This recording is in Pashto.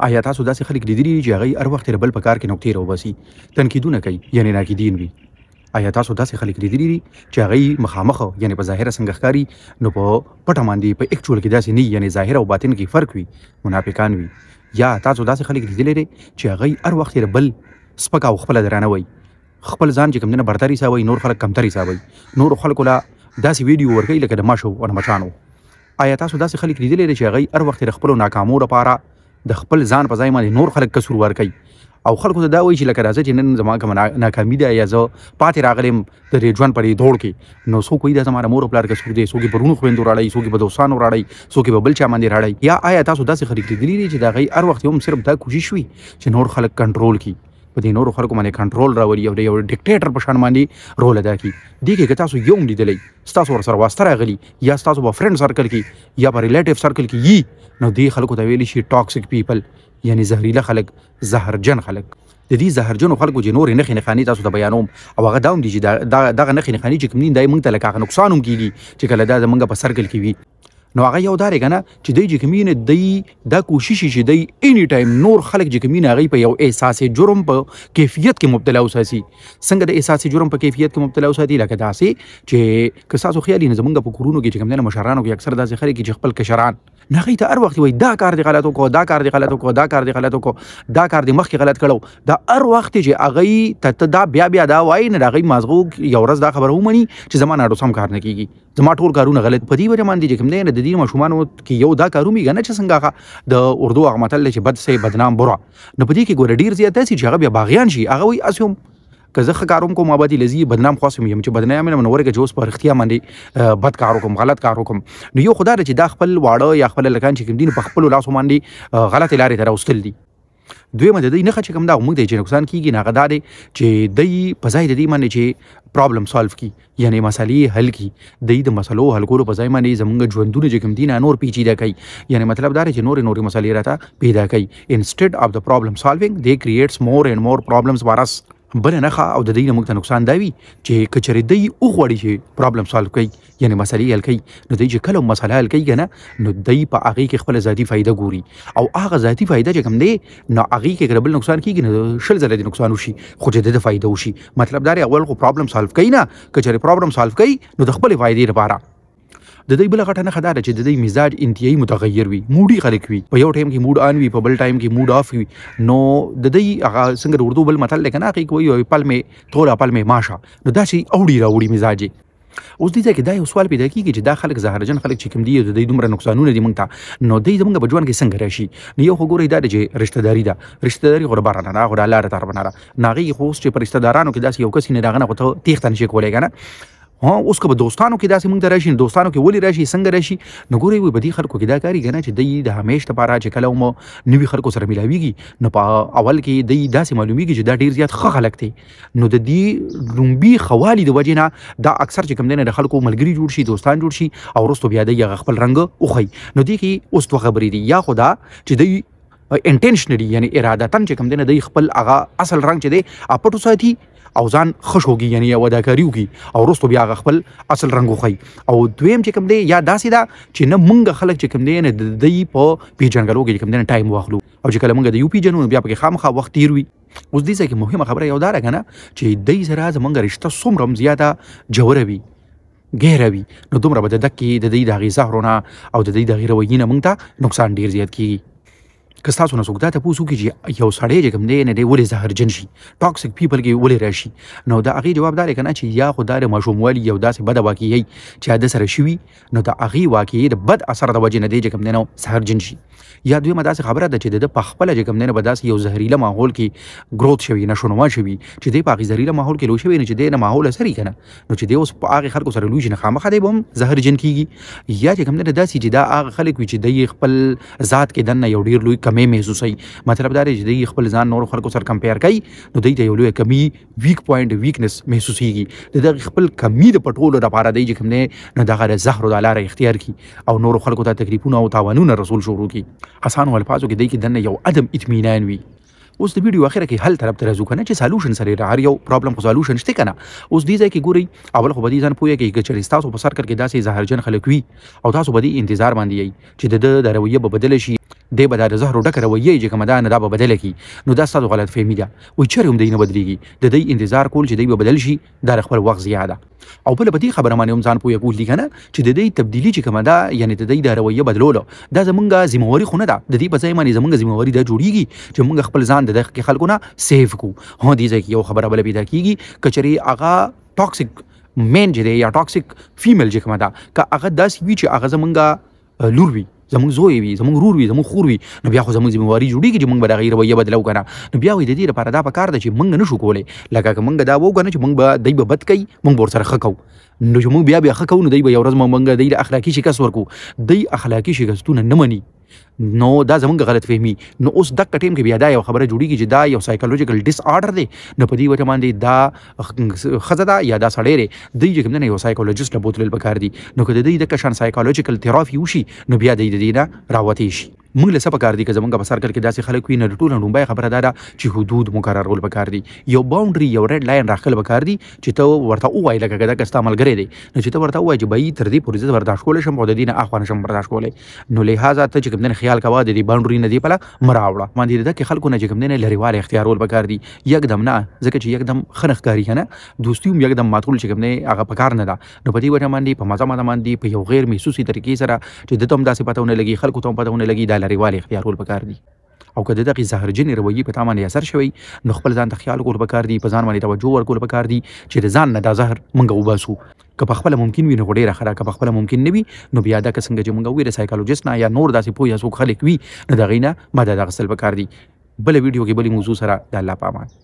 آیا تاسو داسې خلک لیدلي دي چې هغوی هر وخت یې د بل په کار کې نقطې راوباسي تنقیدونه کوي یعنې ناقدین وي آیا تاسو داسې خلک لیدلي دي چې هغوی مخامخ یعنې په ظاهره څنګه ښکاري نو په پټه باندې په اکچوال کې داسې نه وي یعنې ظاهر او باطن کې فرق وي منافقان وي یا تاسو داسې خلک لیدلي دي چې هغوی هر وخت یې د بل سپک او خپله درانه وایي خپل ځان چې کوم دی نه برتر حسابوي نور خلک کمتر حسابوي نورو خلکو له داسې ویډیو ورکوي لکه د ماشو او د مچانو آیا تاسو داسې خلک لیدلی دي چې هغوی هر وخت د خپلو ناکامو لپاره د خپل ځان په ځای باندې نور خلک قصور ورکوي او خلکو ته دا وایي چې لکه راځه چې نن زما کومه ناکامي ده یا زه پاتې راغلم د دې ژوند په دې دوړ کې نو څوک وایي دا زما د مور او پلار قصور دی څوک یې په رونو خویندو راړی څوک یې په دوستانو راړی څوک یې په بل چا باندې راړی یا آیا تاسو داسې خلک لیدلي دي چې د هغوی هر وخت هم صرف دا کوشش وي چې نور خلک کنټرول کړي په دې نورو خلکو باندې کنټرول راولي او د یو ډیکټیټر په شان باندې رول ادا کړي دې کې که تاسو یو هم لیدلی ستاسو ورسره واسطه راغلي یا ستاسو په فرینډ سرکل کې یا په ریلیټیو سرکل کې یي نو دې خلکو ته ویلی شي ټاکسیک پیپل یعنې زهریله خلک زهرجن خلک د دې زهرجنو خلکو چې نورې نښې نښانې تاسو ته بیانوم او هغه دا هم دي چې دغه نښې نښانې چې کوم دي دا یې موږ ته لکه هغه نقصان هم کېږي چې کله دا زموږ په سرکل کې وي نو هغه یو دا دی که نه چې دی چې کوم وي دی دا کوشش چې دی اني ټایم نور خلک چې کوم وي هغوی په یو احساس جرم په کیفیت کې مبتلا وساتي څنګه د احساس جرم په کیفیت کې مبتلا وساتي لکه داسې چې که ستاسو خیال وي نو زموږ په کورونو کې چې کوم دی نه مشرانو کې اکثر داسې خلک چې خپل کشران نه هغوی ته هر وخت وایي دا کار دې غلط وکړو دا کار دې غلط وکړو دا کار دې غلط وکړو دا کار دې مخکې غلط کړو دا هر وخت چې هغوی ته دا بیا دا وایي نه د هغوی مازغو یو ورځ دا خبره ومني چې زما نه سم کار نه کېږي زما ټول کارونه غلط په دې وجه باندې چې کوم دی نه د دې ماشومانو کې یو دا کار ومېږه نه چې څنګه د اردو هغه متل دی چې بد سے بدنام برا نو په دې کې ګوره ډېر زیات داسې چې هغه بیا باغیان شي هغه وایي هسې هم که زه ښه کار وکړم ما باندې لذي بدنام خواست یم چې بدنام یم نو ورکه چې اوس په رښتیا باندې بد کار وکړم غلط کار وکړم نو یو خو دا ده چې دا خپل واړه یا خپل لکان چې کوم دي په خپلو لاسو باندې غلطې لارې ته راوستل دي دویمه د دوی نښه چې کوم دا موږ دی چې نقصان کېږي نه هغه دا دی چې دوی په ځای د دې باندې چې پرابلم سالو کړي یعنې مسلې حل کړي دوی د مسلو حل کولو په ځای باندې زموږ ژوندونه چې کوم دي نه نور پیچیده کوي یعنې مطلب دا دی چې نورې مسلې راته پیدا کوي انسټیډ اف د پرابلم سالوینګ دی کریټس مور اینډ مور پرابلمز فار اس بله نښه او د دوی نه موږ ته نقصان دا وي چې که چېرې دوی وغواړي چې پرابلم سالو کوي یعنې مسلې حل کوي نو دوی چې کله مسله حل کوي که نه نو دوی په هغې کې خپله ذاتي فایده ګوري او هغه ذاتي فایده چې کوم دی نو هغې کې که د بل نقصان کېږي نو شل ځله د نقصان وشي خو چې د ده فایده وشي مطلب دا دی اول خو پرابلم سالو کوي نه که چېرې پرابلم سالو کوي نو د خپلې فایدې لپاره د دوی بله غټه نښه دا ده چې د دوی مزاج انتهایي متغیر وي موډي خلک وي په یو ټایم کې موډ آن وي په بل ټایم کې موډ آف وي نو د دوی هغه څنګه د اردو بل متل دی که نه هغې کې وایي پل مې توره پل مې ماشه نو داسې اوړي راوړي مزاج اوس دې ځای کې دا یو سوال پیدا کېږي چې دا خلک زهرجن خلک چې کوم دي د دوی دومره نقصانونه دي موږ ته نو دوی زموږ په ژوند کې څنګه راشي نو یو خو ګورئ دا دی چې رشته داري ده رشته داري خو د بهر نه خو د الله د طرفه نه ده نو هغې خو اوس چې په رشته دارانو کې داسې یو کس نه د هغه نه خو ته تېښته نشي کولی که نه اوس که په دوستانو کې داسې موږ ته راشي دوستانو کې ولې راشي څنګه راشي نو ګورئ وایي په دې خلکو کې دا کاري که نه چې دوی د همیش لپاره چې کله مو نوي خلکو سره میلاویږي نو په اول کې دوی داسې معلومیږي چې دا ډېر زیات ښه خلک دی نو د دې لومبي ښه والي د وجې نه دا اکثر چې کوم دی نه د خلکو ملګري جوړ شي دوستان جوړ شي او وروستو بیا دوی هغه خپل رنګ وښیي نو دې کې اوس دوه خبرې دي یا خو دا چې دوی انټینشنلي یعنې ارادتاً چې کوم دی نه دوی خپل هغه اصل رنګ چې دی پټو ساتي او ځان ښه شوږي یعنې یو اداکاري وکړي او وروستو بیا هغه خپل اصل رنګ وښیي او دویم چې کوم دی یا داسې ده چې نه موږ خلک چې کوم دی نه د دوی په پیژنګلو کې چې کوم دی نه ټایم واخلو او چې کله موږ د یو پیژنو نو بیا پکې خامخا وخت تیر وي اوس دې ځای کې مهمه خبره یو دا ده که نه چې دوی سره زموږ رشته څومره هم زیاته جوره وي ګیره وي نو دومره به د دکې د دوی د هغې زهرو نه او د دوی د هغې رویې نه موږ ته نقصان ډېر زیات کېږي که ستاسو نه څوک دا تپوس وکړي چې یو سړی چې کوم دی نه دی ولې زهرجن شي ټاکسیک پیپل کې ولې راشي نو د هغې جواب دا دی که نه چې یا خو دا د ماشوموالي یو داسې بده واقعي چې د سره شوي نو د هغې واقعي د بد اثر د وجې نه دی چې کوم دی نو زهرجن شي یا دویمه داسې خبره ده چې د په خپله چې کوم دی نه به داسې یو زهریله ماحول کې ګروت شوي نشونما شوي چې دی په هغې زهریله ماحول کې لوی شوی نو چې دی نه ماحول اثر که نه نو چې دی اوس په هغې خلکو سره لوی شي نه خامخا دی به هم زهرجن کېږي یا چې کوم دی نه داسې چې دا هغه خلک وي چې دی خپل ذات کې دننه یو ډېر لوی کمی محسوسوي مطلب دا دی چې دوی خپل ځان نورو خلکو سره کمپیر کوي نو دوی ته یو لویه کمی ویک پوینټ ویکنس محسوسیږي د دغې خپل کمی د پټولو لپاره دی چې کوم دی نو دغه د زهرو دا لاره اختیار کړي او نورو خلکو ته تکلیفونه او تاوانونه رسول شروع کړي اسانو الفاظو کې دوی کې دننه یو عدم اطمینان وي اوس د ویډیو اخره کې حل طرف ته راځو که نه چې سالوشن سره د هر یو پرابلم خو سالوشن شته که نه اوس دې ځای کې ګورئ اول خو به دې ځان پوهیږئ که چېرې ستاسو په سرکل کې داسې زهرجن خلک وي او تاسو به دې انتظار باندې یئ چې د ده د رویه به بدله شي دی به د زهرو ډکه رویه چې کومه ده نه دا به بدله کړي نو دا ستاسو غلط فهمي ده وایي چېرې هم دی نه بدلېږي د دی انتظار کول چې دی به بدل شي دا د خپل وخت ضیاع ده او بله په دې خبره باندې هم ځان پوهه کول دي که نه چې د دې تبدیلي چې کومه ده یعنې د دې د رویه بدلولو دا زمونږ ذمهواري خو نه ده د دې په ځای باندې زمونږ ذمهواري دا جوړیږي چې موږ خپل ځان د دغه خلکو نه سیف کړو دې ځای کې یو خبره بله پیدا کېږي که چېرې هغه ټاکسیک مین چې دی یا ټاکسیک فیمیل چې کومه ده که هغه داسې وي چې هغه زمونږ لور وي زمونږ زوی وي زمونږ ورور وي زمونږ خور وي نو بیا خو زمونږ ذمهواري جوړېږي چې موږ به د هغې رویه بدلو که نه نو بیا وایي د دې لپاره دا پکار ده چې موږ نشو کولی لکه که موږ دا وکړو چې موږ به دی به بد کوي موږ به ورسره ښه کوو نو چې موږ بیا ښه کوو نو دی به یو ورځ موږ دی له اخلاقي شکست ورکوو دی اخلاقي شکستونه نه مني نو دا زمونږ غلط فهمي نو اوس دغه ټیم کې بیا دا یو خبره جوړېږي چې دا یو سایکولوژیکل ډس آرډر دی نو په دې وجه باندې دا ښځه ده یا دا سړی دی دوی چې کوم دی یو سایکولوژیسټ له بوتلل پکار دي نو که د دوی دغه شان سایکولوژیکل تھراپي وشي نو بیا دی د دې نه راوتی شي موږ له څه پکار دي که زمونږ په سرکل کې داسې خلک وي نو د ټولو لومبۍ خبره دا ده چې حدود مقررول پکار دي یو باونډري یو ریډ لاین راښکل پکار دي چې ته ورته ووایې لکه که دغه ستا ملګری دی نو چې ته ورته ووایې چې بهي تر دې پورې زه برداشت کولی شم او د دې نه اخوا نشم برداشت کولی نو لحاظه ته چې کوم دی خیال کوه د دې باونډري نه دې پله مه راوړه باندې د دغې خلکو نه چې کوم دی لرېوالی اختیارول پکار دي یکدم نه ځکه چې یکدم ښه نه ښکاري که نه دوستي هم یکدم ماتول چې کوم دی هغه پکار نه ده نو په دې وجه باندې په مزه باندې په یو غیر محسوسي طریقې سره چې ده ته هم داسې پته ونه لګي خلکو ته هم پته ونه لګي دا لرېوالی اختیارول پکار دي او که د دغې زهرجنې رویې په تا باندې اثر شوی نو خپل ځان ته خیال کول پکار دي په ځان باندې توجه ورکول پکار دي چې د ځان نه دا زهر موږ وباسو که پخپله ممکن وي نو خو ډېره ښه ده که پخپله ممکن نه وي نو بیا دا که څنګه چې موږ ووایو د سایکالوجست نه یا نور داسې پوه یا څوک خلک وي نو د هغې نه مدد اخیستل پکار دي بله ویډیو کې بلې موضوع سره د الله په امان